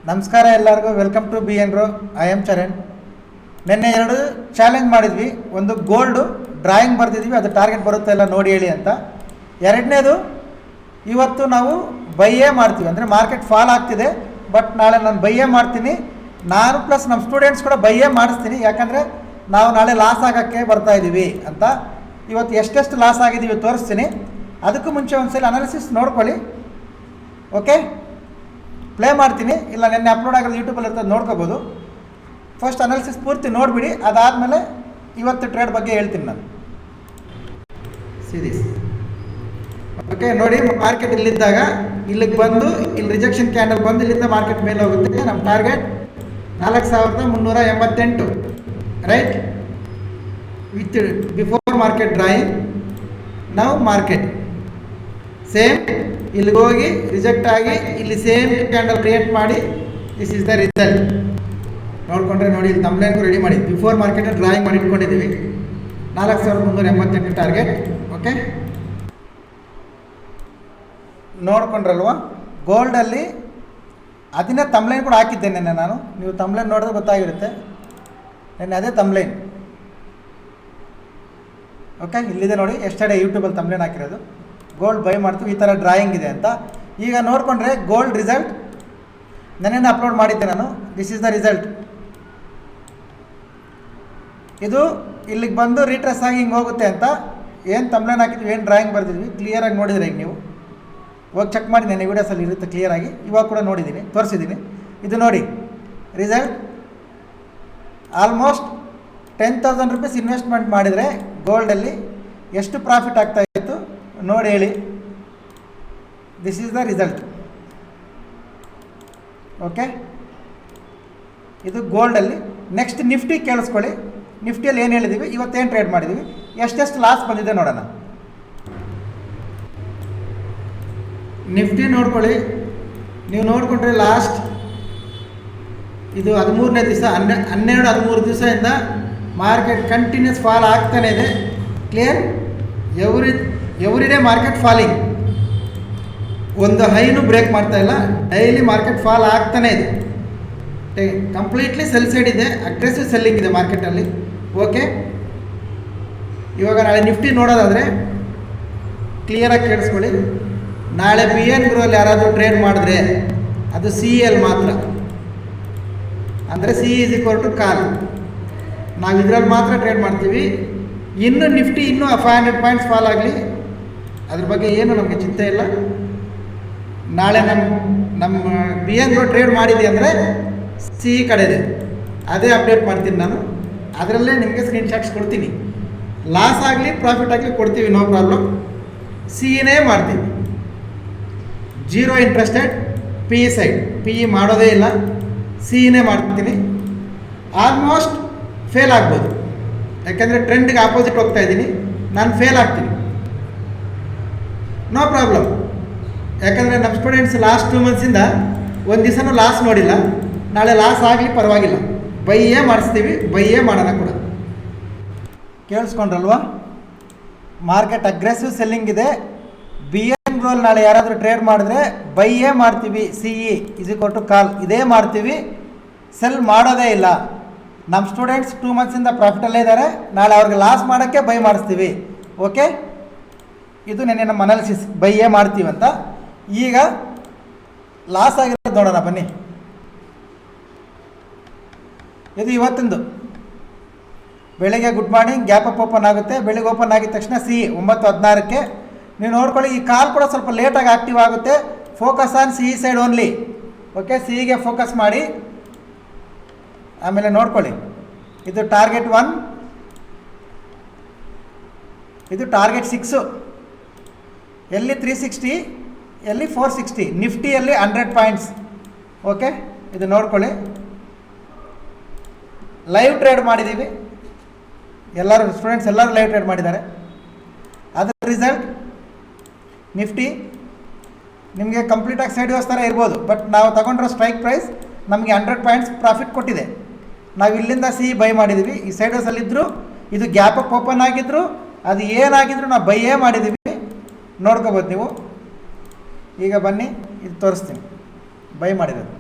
ನಮಸ್ಕಾರ ಎಲ್ಲರಿಗೂ, welcome to B N ರೋ. I am Charan. ನಿನ್ನೆ 2 ಚಾಲೆಂಜ್ ಮಾಡಿದ್ವಿ. ಒಂದು ಗೋಲ್ಡು ಡ್ರಾಯಿಂಗ್ ಬರ್ತಿದ್ವಿ, ಅದು ಟಾರ್ಗೆಟ್ ಬರುತ್ತೆ ಎಲ್ಲ ನೋಡಿ ಹೇಳಿ ಅಂತ. ಎರಡನೇದು ಇವತ್ತು ನಾವು ಬೈಯೇ ಮಾಡ್ತೀವಿ, ಅಂದರೆ ಮಾರ್ಕೆಟ್ ಫಾಲ್ ಆಗ್ತಿದೆ ಬಟ್ ನಾಳೆ ನಾನು ಬೈಯೇ ಮಾಡ್ತೀನಿ. ನಾನು ಪ್ಲಸ್ ನಮ್ಮ ಸ್ಟೂಡೆಂಟ್ಸ್ ಕೂಡ ಬೈಯೇ ಮಾಡಿಸ್ತೀನಿ, ಯಾಕಂದರೆ ನಾವು ನಾಳೆ ಲಾಸ್ ಆಗೋಕ್ಕೆ ಬರ್ತಾಯಿದ್ದೀವಿ ಅಂತ. ಇವತ್ತು ಎಷ್ಟೆಷ್ಟು ಲಾಸ್ ಆಗಿದ್ದೀವಿ ತೋರಿಸ್ತೀನಿ. ಅದಕ್ಕೂ ಮುಂಚೆ ಒಂದು ಸಲ ಅನಾಲಿಸಿಸ್ ನೋಡ್ಕೊಳ್ಳಿ, ಓಕೆ? ಪ್ಲೇ ಮಾಡ್ತೀನಿ, ಇಲ್ಲ ನಿನ್ನೆ ಅಪ್ಲೋಡ್ ಆಗೋದು ಯೂಟ್ಯೂಬಲ್ಲಿ ಇರ್ತದೆ, ನೋಡ್ಕೋಬೋದು. ಫಸ್ಟ್ ಅನಾಲಿಸಿಸ್ ಪೂರ್ತಿ ನೋಡಿಬಿಡಿ, ಅದಾದಮೇಲೆ ಇವತ್ತು ಟ್ರೇಡ್ ಬಗ್ಗೆ ಹೇಳ್ತೀನಿ ನಾನು. ಸೀರೀಸ್ ಓಕೆ ನೋಡಿ, ಮಾರ್ಕೆಟ್ ಇಲ್ಲಿದ್ದಾಗ ಇಲ್ಲಿಗೆ ಬಂದು ಇಲ್ಲಿ ರಿಜೆಕ್ಷನ್ ಕ್ಯಾಂಡಲ್ ಬಂದು ಇಲ್ಲಿಂದ ಮಾರ್ಕೆಟ್ ಮೇಲೆ ಹೋಗುತ್ತೆ. ನಮ್ಮ target 4388, right? With before market drawing. ನಾವು ಮಾರ್ಕೆಟ್ ಸೇಮ್ ಇಲ್ಲಿಗೆ ಹೋಗಿ ರಿಜೆಕ್ಟ್ ಆಗಿ ಇಲ್ಲಿ ಸೇಮ್ ಕ್ಯಾಂಡಲ್ ಕ್ರಿಯೇಟ್ ಮಾಡಿ, ದಿಸ್ ಇಸ್ ದ ರಿಸಲ್ಟ್. ನೋಡಿಕೊಂಡ್ರೆ ನೋಡಿ, ಇಲ್ಲಿ ತಮ್ಲೈನ್ಗೂ ರೆಡಿ ಮಾಡಿ ಬಿಫೋರ್ ಮಾರ್ಕೆಟ್ ಡ್ರಾಯಿಂಗ್ ಮಾಡಿ ಇಟ್ಕೊಂಡಿದ್ದೀವಿ. 4388 ಟಾರ್ಗೆಟ್, ಓಕೆ? ನೋಡ್ಕೊಂಡ್ರಲ್ವ, ಗೋಲ್ಡಲ್ಲಿ ಅದನ್ನೇ ತಮ್ಲೈನ್ ಕೂಡ ಹಾಕಿದ್ದೇನೆ ನೆನ್ನೆ ನಾನು. ನೀವು ತಮ್ಲೈನ್ ನೋಡಿದ್ರೆ ಗೊತ್ತಾಗಿರುತ್ತೆ. ನೆನ್ನೆ ಅದೇ ತಮ್ಲೈನ್, ಓಕೆ? ಇಲ್ಲಿದೆ ನೋಡಿ, ಎಸ್ಟರ್ಡೇ ಯೂಟ್ಯೂಬಲ್ಲಿ ತಮ್ಲೈನ್ ಹಾಕಿರೋದು. ಗೋಲ್ಡ್ ಬೈ ಮಾಡ್ತೀವಿ, ಈ ಥರ ಡ್ರಾಯಿಂಗ್ ಇದೆ ಅಂತ. ಈಗ ನೋಡಿಕೊಂಡ್ರೆ ಗೋಲ್ಡ್ ರಿಸಲ್ಟ್ ನೆನ್ನೆ ಅಪ್ಲೋಡ್ ಮಾಡಿದ್ದೆ ನಾನು. This is the result. ಇದು ಇಲ್ಲಿಗೆ ಬಂದು ರೀಟ್ರೆಸ್ ಆಗಿ ಹಿಂಗೆ ಹೋಗುತ್ತೆ ಅಂತ ಏನು ತಮ್ಲೈನ್ ಹಾಕಿದ್ವಿ, ಏನು ಡ್ರಾಯಿಂಗ್ ಬರ್ತಿದ್ವಿ ಕ್ಲಿಯರಾಗಿ ನೋಡಿದ್ರೆ ಈಗ ನೀವು ಹೋಗಿ ಚೆಕ್ ಮಾಡಿ. ನೆನ್ನೆ ವೀಡಿಯೋಸಲ್ಲಿ ಇರುತ್ತೆ ಕ್ಲಿಯರಾಗಿ, ಇವಾಗ ಕೂಡ ನೋಡಿದ್ದೀನಿ, ತೋರಿಸಿದ್ದೀನಿ. ಇದು ನೋಡಿ ರಿಸಲ್ಟ್. ಆಲ್ಮೋಸ್ಟ್ 10,000 ರೂಪೀಸ್ ಇನ್ವೆಸ್ಟ್ಮೆಂಟ್ ಮಾಡಿದರೆ ಗೋಲ್ಡಲ್ಲಿ ಎಷ್ಟು ಪ್ರಾಫಿಟ್ ಆಗ್ತಾಯಿತ್ತು ನೋಡಿ ಹೇಳಿ. This is the result, okay? ಇದು ಗೋಲ್ಡಲ್ಲಿ. ನೆಕ್ಸ್ಟ್ ನಿಫ್ಟಿ ಕೇಳಿಸ್ಕೊಳ್ಳಿ. ನಿಫ್ಟಿಯಲ್ಲಿ ಏನು ಹೇಳಿದ್ದೀವಿ, ಇವತ್ತೇನು ಟ್ರೇಡ್ ಮಾಡಿದ್ದೀವಿ, ಎಷ್ಟೆಷ್ಟು ಲಾಸ್ ಬಂದಿದೆ ನೋಡೋಣ. ನಿಫ್ಟಿ ನೋಡ್ಕೊಳ್ಳಿ. ನೀವು ನೋಡಿಕೊಂಡ್ರೆ ಲಾಸ್ಟ್ ಇದು 13ನೇ ದಿವಸ, 12-13 ದಿವಸದಿಂದ ಮಾರ್ಕೆಟ್ ಕಂಟಿನ್ಯೂಸ್ ಫಾಲ್ ಆಗ್ತಾನೇ ಇದೆ. Clear? Every day market falling, ಒಂದು ಹೈನು ಬ್ರೇಕ್ ಮಾಡ್ತಾ ಇಲ್ಲ. ಡೈಲಿ ಮಾರ್ಕೆಟ್ ಫಾಲ್ ಆಗ್ತಾನೇ ಇದೆ. ಕಂಪ್ಲೀಟ್ಲಿ ಸೆಲ್ ಸೈಡ್ ಇದೆ, ಅಗ್ರೆಸಿವ್ ಸೆಲ್ಲಿಂಗ್ ಇದೆ ಮಾರ್ಕೆಟಲ್ಲಿ, ಓಕೆ? ಇವಾಗ ನಾಳೆ ನಿಫ್ಟಿ ನೋಡೋದಾದರೆ ಕ್ಲಿಯರಾಗಿ ಕೇಳಿಸ್ಕೊಳ್ಳಿ. ನಾಳೆ ಬಿ ಎನ್ ಗ್ರೋಲ್ಲಿ ಯಾರಾದರೂ ಟ್ರೇಡ್ ಮಾಡಿದ್ರೆ ಅದು ಸಿ ಎಲ್ ಮಾತ್ರ, ಅಂದರೆ ಸಿ ಈಸ್ ಈಕ್ವಲ್ ಟು ಕಾಲ್. ನಾವು ಇದರಲ್ಲಿ ಮಾತ್ರ ಟ್ರೇಡ್ ಮಾಡ್ತೀವಿ. ಇನ್ನು ನಿಫ್ಟಿ ಇನ್ನೂ 500 ಪಾಯಿಂಟ್ಸ್ ಫಾಲ್ ಆಗಲಿ, ಅದ್ರ ಬಗ್ಗೆ ಏನು ನಮಗೆ ಚಿಂತೆ ಇಲ್ಲ. ನಾಳೆ ನಮ್ಮ ಬಿ ಎನ್ ಗ್ರೋ ಟ್ರೇಡ್ ಮಾಡಿದೆ ಅಂದರೆ ಸಿ ಕಡೆದೆ, ಅದೇ ಅಪ್ಡೇಟ್ ಮಾಡ್ತೀನಿ ನಾನು. ಅದರಲ್ಲೇ ನಿಮಗೆ ಸ್ಕ್ರೀನ್ಶಾಟ್ಸ್ ಕೊಡ್ತೀನಿ. ಲಾಸ್ ಆಗಲಿ ಪ್ರಾಫಿಟ್ ಆಗಲಿ ಕೊಡ್ತೀವಿ, ನೋ ಪ್ರಾಬ್ಲಮ್. ಸಿನೇ ಮಾಡ್ತೀವಿ. 0 interested, P E side, P E ಮಾಡೋದೇ ಇಲ್ಲ, ಸಿನೇ ಮಾಡ್ತೀನಿ. ಆಲ್ಮೋಸ್ಟ್ ಫೇಲ್ ಆಗ್ಬೋದು, ಯಾಕೆಂದರೆ ಟ್ರೆಂಡ್ಗೆ ಆಪೋಸಿಟ್ ಹೋಗ್ತಾ ಇದ್ದೀನಿ. ನಾನು ಫೇಲ್ ಆಗ್ತೀನಿ, ನೋ ಪ್ರಾಬ್ಲಮ್. ಯಾಕಂದರೆ ನಮ್ಮ ಸ್ಟೂಡೆಂಟ್ಸ್ ಲಾಸ್ಟ್ 2 ಮಂತ್ಸಿಂದ ಒಂದು ದಿವಸನೂ ಲಾಸ್ ನೋಡಿಲ್ಲ. ನಾಳೆ ಲಾಸ್ ಆಗಲಿ ಪರವಾಗಿಲ್ಲ, ಬೈಯೇ ಮಾಡಿಸ್ತೀವಿ, ಬೈಯೇ ಮಾಡೋಣ ಕೂಡ. ಕೇಳಿಸ್ಕೊಂಡ್ರಲ್ವಾ? ಮಾರ್ಕೆಟ್ ಅಗ್ರೆಸಿವ್ ಸೆಲ್ಲಿಂಗ್ ಇದೆ. ಬಿ ಎನ್ ಗ್ರೋಲ್ ನಾಳೆ ಯಾರಾದರೂ ಟ್ರೇಡ್ ಮಾಡಿದ್ರೆ ಬೈಯೇ ಮಾಡ್ತೀವಿ. C E is equal to call, ಇದೇ ಮಾಡ್ತೀವಿ, ಸೆಲ್ ಮಾಡೋದೇ ಇಲ್ಲ. ನಮ್ಮ ಸ್ಟೂಡೆಂಟ್ಸ್ 2 ಮಂತ್ಸಿಂದ ಪ್ರಾಫಿಟಲ್ಲೇ ಇದ್ದಾರೆ. ನಾಳೆ ಅವ್ರಿಗೆ ಲಾಸ್ ಮಾಡೋಕ್ಕೆ ಬೈ ಮಾಡಿಸ್ತೀವಿ, ಓಕೆ? ಇದು ನೆನ್ನೆ ನಮ್ಮ ಅನಾಲಿಸಿಸ್, ಬೈಯೇ ಮಾಡ್ತೀವಿ ಅಂತ. ಈಗ ಲಾಸ್ ಆಗಿರೋದು ನೋಡೋಣ ಬನ್ನಿ. ಇದು ಇವತ್ತಿಂದು ಬೆಳಗ್ಗೆ good morning, gap up open ಆಗುತ್ತೆ. ಬೆಳಿಗ್ಗೆ ಓಪನ್ ಆಗಿದ ತಕ್ಷಣ ಸಿ 9:16ಕ್ಕೆ ನೀವು ನೋಡ್ಕೊಳ್ಳಿ. ಈ ಕಾಲ್ ಕೂಡ ಸ್ವಲ್ಪ ಲೇಟಾಗಿ ಆಕ್ಟಿವ್ ಆಗುತ್ತೆ. Focus on C side only, okay? ಸಿಗೆ ಫೋಕಸ್ ಮಾಡಿ. ಆಮೇಲೆ ನೋಡ್ಕೊಳ್ಳಿ, ಇದು ಟಾರ್ಗೆಟ್ 1, ಇದು ಟಾರ್ಗೆಟ್ 6, ಎಲ್ಲಿ 360, ಎಲ್ಲಿ 460. ನಿಫ್ಟಿಯಲ್ಲಿ 100 ಪಾಯಿಂಟ್ಸ್, ಓಕೆ? ಇದು ನೋಡ್ಕೊಳ್ಳಿ. ಲೈವ್ ಟ್ರೇಡ್ ಮಾಡಿದ್ದೀವಿ, ಎಲ್ಲರೂ ಸ್ಟೂಡೆಂಟ್ಸ್ ಎಲ್ಲರೂ ಲೈವ್ ಟ್ರೇಡ್ ಮಾಡಿದ್ದಾರೆ. ಅದರ ರಿಸಲ್ಟ್ ನಿಫ್ಟಿ ನಿಮಗೆ ಕಂಪ್ಲೀಟಾಗಿ ಸೈಡ್ ವೇಸ್ ಥರ ಇರ್ಬೋದು, ಬಟ್ ನಾವು ತಗೊಂಡಿರೋ ಸ್ಟ್ರೈಕ್ ಪ್ರೈಸ್ ನಮಗೆ 100 ಪಾಯಿಂಟ್ಸ್ ಪ್ರಾಫಿಟ್ ಕೊಟ್ಟಿದೆ. ನಾವು ಇಲ್ಲಿಂದ ಸಿ ಬೈ ಮಾಡಿದ್ದೀವಿ. ಈ ಸೈಡ್ ವೇಸಲ್ಲಿದ್ದರು, ಇದು ಗ್ಯಾಪ್ ಅಪ್ ಓಪನ್ ಆಗಿದ್ರು, ಅದು ಏನಾಗಿದ್ರು ನಾವು ಬೈಯೇ ಮಾಡಿದ್ದೀವಿ. ನೋಡ್ಕೋಬೋದು ನೀವು. ಈಗ ಬನ್ನಿ, ಇದು ತೋರಿಸ್ತೀನಿ ಬೈ ಮಾಡಿರೋದು.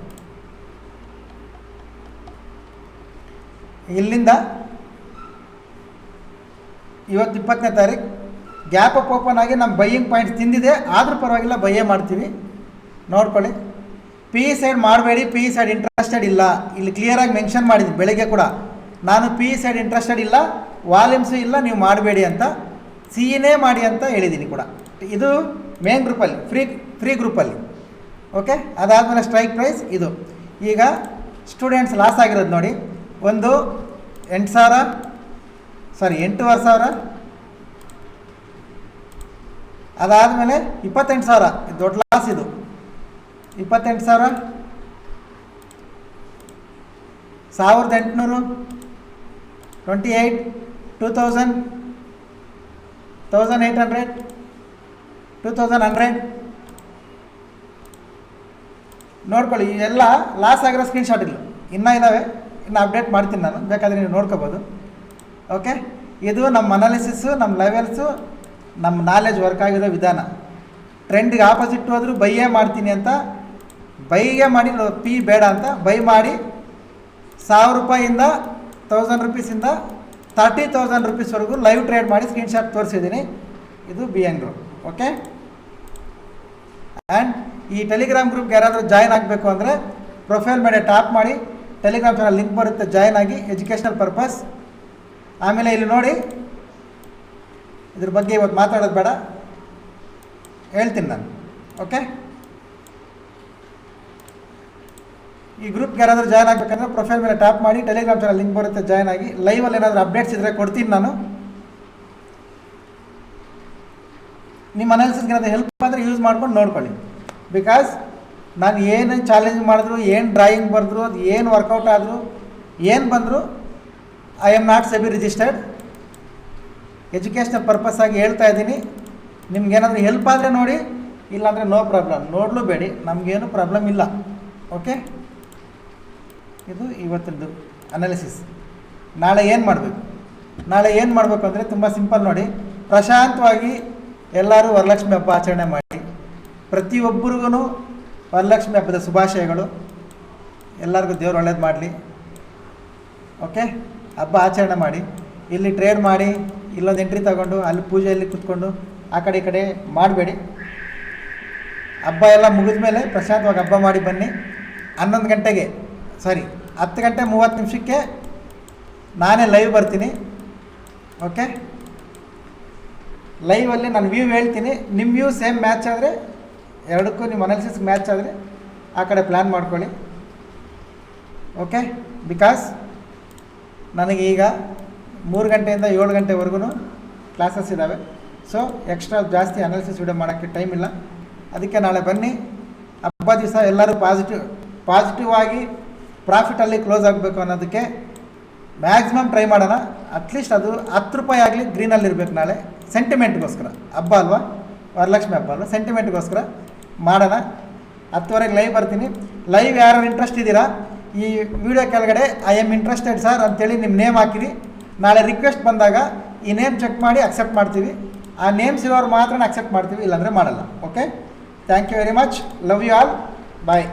ಇಲ್ಲಿಂದ ಇವತ್ತು 20ನೇ ತಾರೀಕು ಗ್ಯಾಪ್ ಅಪ್ ಓಪನ್ ಆಗಿ ನಮ್ಮ ಬೈಯಿಂಗ್ ಪಾಯಿಂಟ್ಸ್ ತಿಂದಿದೆ, ಆದರೂ ಪರವಾಗಿಲ್ಲ ಬೈಯೇ ಮಾಡ್ತೀವಿ. ನೋಡ್ಕೊಳ್ಳಿ. ಪಿ ಇ ಸೈಡ್ ಮಾಡಬೇಡಿ, ಪಿ ಇ ಸೈಡ್ ಇಂಟ್ರೆಸ್ಟೆಡ್ ಇಲ್ಲ. ಇಲ್ಲಿ ಕ್ಲಿಯರಾಗಿ ಮೆನ್ಷನ್ ಮಾಡಿದ್ದೀನಿ ಬೆಳಗ್ಗೆ ಕೂಡ, ನಾನು ಪಿ ಇ ಸೈಡ್ ಇಂಟ್ರೆಸ್ಟೆಡ್ ಇಲ್ಲ, ವಾಲ್ಯೂಮ್ಸು ಇಲ್ಲ, ನೀವು ಮಾಡಬೇಡಿ ಅಂತ, ಸಿ ಇನೇ ಮಾಡಿ ಅಂತ ಹೇಳಿದ್ದೀನಿ ಕೂಡ. ಇದು ಮೇನ್ ಗ್ರೂಪಲ್ಲಿ, ಫ್ರೀ ಗ್ರೂಪಲ್ಲಿ. ಓಕೆ, ಅದಾದಮೇಲೆ ಸ್ಟ್ರೈಕ್ ಪ್ರೈಸ್ ಇದು. ಈಗ ಸ್ಟೂಡೆಂಟ್ಸ್ ಲಾಸ್ ಆಗಿರೋದು ನೋಡಿ, ಒಂದು 8,500, ಅದಾದಮೇಲೆ 28,000, ದೊಡ್ಡ ಲಾಸ್ ಇದು. 28,000, 1,800, 28, 2,000, 1,800, 2,100. ನೋಡ್ಕೊಳ್ಳಿ, ಇವೆಲ್ಲ ಲಾಸ್ ಆಗಿರೋ ಸ್ಕ್ರೀನ್ಶಾಟ್ಗಳು ಇನ್ನೂ ಇದ್ದಾವೆ, ಇನ್ನು ಅಪ್ಡೇಟ್ ಮಾಡ್ತೀನಿ ನಾನು, ಬೇಕಾದರೆ ನೀವು ನೋಡ್ಕೋಬೋದು. ಓಕೆ, ಇದು ನಮ್ಮ ಅನಾಲಿಸಿಸ್ಸು, ನಮ್ಮ ಲೆವೆಲ್ಸು, ನಮ್ಮ ನಾಲೆಜ್ ವರ್ಕ್ ಆಗಿರೋ ವಿಧಾನ. ಟ್ರೆಂಡ್ಗೆ ಆಪೋಸಿಟ್ ಹೋದರೂ ಬೈಯೇ ಮಾಡ್ತೀನಿ ಅಂತ, ಬೈಗೆ ಮಾಡಿ ಪಿ ಬೇಡ ಅಂತ ಬೈ ಮಾಡಿ 1,000 ರೂಪಾಯಿಂದ 1,000 ರೂಪೀಸಿಂದ 30,000 ರೂಪೀಸ್ವರೆಗೂ ಲೈವ್ ಟ್ರೇಡ್ ಮಾಡಿ ಸ್ಕ್ರೀನ್ಶಾಟ್ ತೋರಿಸಿದ್ದೀನಿ. ಇದು BN ಗ್ರೂಪ್. ಓಕೆ, ಆ್ಯಂಡ್ ಈ ಟೆಲಿಗ್ರಾಮ್ ಗ್ರೂಪ್ಗೆ ಯಾರಾದರೂ ಜಾಯ್ನ್ ಆಗಬೇಕು ಅಂದರೆ ಪ್ರೊಫೈಲ್ ಮೇಲೆ ಟ್ಯಾಪ್ ಮಾಡಿ, ಟೆಲಿಗ್ರಾಮ್ ಚಾನಲ್ ಲಿಂಕ್ ಬರುತ್ತೆ, ಜಾಯ್ನ್ ಆಗಿ, ಎಜುಕೇಷನಲ್ ಪರ್ಪಸ್. ಆಮೇಲೆ ಇಲ್ಲಿ ನೋಡಿ, ಇದ್ರ ಬಗ್ಗೆ ಇವತ್ತು ಮಾತಾಡೋದು ಬೇಡ, ಹೇಳ್ತೀನಿ ನಾನು. ಓಕೆ, ಈ ಗ್ರೂಪ್ಗೆ ಯಾರಾದರೂ ಜಾಯ್ನ್ ಆಗಬೇಕಂದ್ರೆ ಪ್ರೊಫೈಲ್ ಮೇಲೆ ಟ್ಯಾಪ್ ಮಾಡಿ, ಟೆಲಿಗ್ರಾಮ್ ಚಾನಲ್ ಲಿಂಕ್ ಬರುತ್ತೆ, ಜಾಯ್ನ್ ಆಗಿ. ಲೈವಲ್ಲಿ ಏನಾದರೂ ಅಪ್ಡೇಟ್ಸ್ ಇದ್ದರೆ ಕೊಡ್ತೀನಿ ನಾನು. ನಿಮ್ಮ ಅನಾಲಿಸಿಸ್ಗೆ ಏನಾದರೂ ಹೆಲ್ಪ್ ಆದರೆ ಯೂಸ್ ಮಾಡ್ಕೊಂಡು ನೋಡ್ಕೊಳ್ಳಿ. ಬಿಕಾಸ್ ನಾನು ಏನು ಚಾಲೆಂಜ್ ಮಾಡಿದ್ರು, ಏನು ಡ್ರಾಯಿಂಗ್ ಬರೆದ್ರು, ಅದು ಏನು ವರ್ಕೌಟ್ ಆದರೂ, ಏನು ಬಂದರೂ, I am not SEBI registered. Educational purpose ಆಗಿ ಹೇಳ್ತಾ ಇದ್ದೀನಿ. ನಿಮ್ಗೇನಾದರೂ ಹೆಲ್ಪ್ ಆದರೆ ನೋಡಿ, ಇಲ್ಲಾಂದರೆ ನೋ ಪ್ರಾಬ್ಲಮ್, ನೋಡಲೂಬೇಡಿ, ನಮಗೇನು ಪ್ರಾಬ್ಲಮ್ ಇಲ್ಲ. ಓಕೆ, ಇದು ಇವತ್ತಿದ್ದು ಅನಾಲಿಸಿಸ್. ನಾಳೆ ಏನು ಮಾಡಬೇಕು ಅಂದರೆ ತುಂಬ ಸಿಂಪಲ್ ನೋಡಿ, ಪ್ರಶಾಂತವಾಗಿ ಎಲ್ಲರೂ ವರಲಕ್ಷ್ಮಿ ಹಬ್ಬ ಆಚರಣೆ ಮಾಡಿ. ಪ್ರತಿಯೊಬ್ಬರಿಗೂ ವರಲಕ್ಷ್ಮಿ ಹಬ್ಬದ ಶುಭಾಶಯಗಳು. ಎಲ್ಲರಿಗೂ ದೇವ್ರು ಒಳ್ಳೇದು ಮಾಡಲಿ. ಓಕೆ, ಹಬ್ಬ ಆಚರಣೆ ಮಾಡಿ. ಇಲ್ಲಿ ಟ್ರೇಡ್ ಮಾಡಿ, ಇಲ್ಲೊಂದು ಎಂಟ್ರಿ ತಗೊಂಡು ಅಲ್ಲಿ ಪೂಜೆಯಲ್ಲಿ ಕೂತ್ಕೊಂಡು ಆ ಕಡೆ ಈ ಕಡೆ ಮಾಡಬೇಡಿ. ಹಬ್ಬ ಎಲ್ಲ ಮುಗಿದ ಮೇಲೆ ಪ್ರಶಾಂತವಾಗಿ ಹಬ್ಬ ಮಾಡಿ ಬನ್ನಿ. 10 ಗಂಟೆ 30 ನಿಮಿಷಕ್ಕೆ ನಾನೇ ಲೈವ್ ಬರ್ತೀನಿ. ಓಕೆ, ಲೈವಲ್ಲಿ ನಾನು ವ್ಯೂ ಹೇಳ್ತೀನಿ. ನಿಮ್ಮ ವ್ಯೂ ಸೇಮ್ ಮ್ಯಾಚ್ ಆದರೆ, ಎರಡಕ್ಕೂ ನಿಮ್ಮ ಅನಾಲಿಸಿಸ್ ಮ್ಯಾಚ್ ಆದರೆ ಆ ಕಡೆ ಪ್ಲ್ಯಾನ್ ಮಾಡ್ಕೊಳ್ಳಿ. ಓಕೆ, ಬಿಕಾಸ್ ನನಗೀಗ 3 ಗಂಟೆಯಿಂದ 7 ಗಂಟೆವರೆಗೂ ಕ್ಲಾಸಸ್ ಇದ್ದಾವೆ. ಸೊ ಎಕ್ಸ್ಟ್ರಾ ಜಾಸ್ತಿ ಅನಾಲಿಸಿಸ್ ವಿಡಿಯೋ ಮಾಡೋಕ್ಕೆ ಟೈಮ್ ಇಲ್ಲ. ಅದಕ್ಕೆ ನಾಳೆ ಬನ್ನಿ. ಹಬ್ಬ ದಿವಸ ಎಲ್ಲರೂ ಪಾಸಿಟಿವ್ ಆಗಿ ಪ್ರಾಫಿಟಲ್ಲಿ ಕ್ಲೋಸ್ ಆಗಬೇಕು ಅನ್ನೋದಕ್ಕೆ ಮ್ಯಾಕ್ಸಿಮಮ್ ಟ್ರೈ ಮಾಡೋಣ. ಅಟ್ಲೀಸ್ಟ್ ಅದು 10 ರೂಪಾಯಿ ಆಗಲಿ ಗ್ರೀನಲ್ಲಿರಬೇಕು ನಾಳೆ, ಸೆಂಟಿಮೆಂಟ್ಗೋಸ್ಕರ. ಹಬ್ಬ ಅಲ್ವಾ, ವರಲಕ್ಷ್ಮಿ ಹಬ್ಬ ಅಲ್ವಾ, ಸೆಂಟಿಮೆಂಟ್ಗೋಸ್ಕರ ಮಾಡೋಣ. 10:00ವರೆಗೆ ಲೈವ್ ಬರ್ತೀನಿ. ಲೈವ್ ಯಾರು ಇಂಟ್ರೆಸ್ಟ್ ಇದ್ದೀರಾ, ಈ ವಿಡಿಯೋ ಕೆಳಗಡೆ ಐ ಆಮ್ ಇಂಟ್ರೆಸ್ಟೆಡ್ ಸರ್ ಅಂತೇಳಿ ನಿಮ್ಮ ನೇಮ್ ಹಾಕಿರಿ. ನಾಳೆ ರಿಕ್ವೆಸ್ಟ್ ಬಂದಾಗ ಈ ನೇಮ್ ಚೆಕ್ ಮಾಡಿ ಅಕ್ಸೆಪ್ಟ್ ಮಾಡ್ತೀವಿ. ಆ ನೇಮ್ಸ್ ಇರೋರು ಮಾತ್ರ ಅಕ್ಸೆಪ್ಟ್ ಮಾಡ್ತೀವಿ, ಇಲ್ಲಾಂದರೆ ಮಾಡಲ್ಲ. Okay, thank you very much, love you all, bye.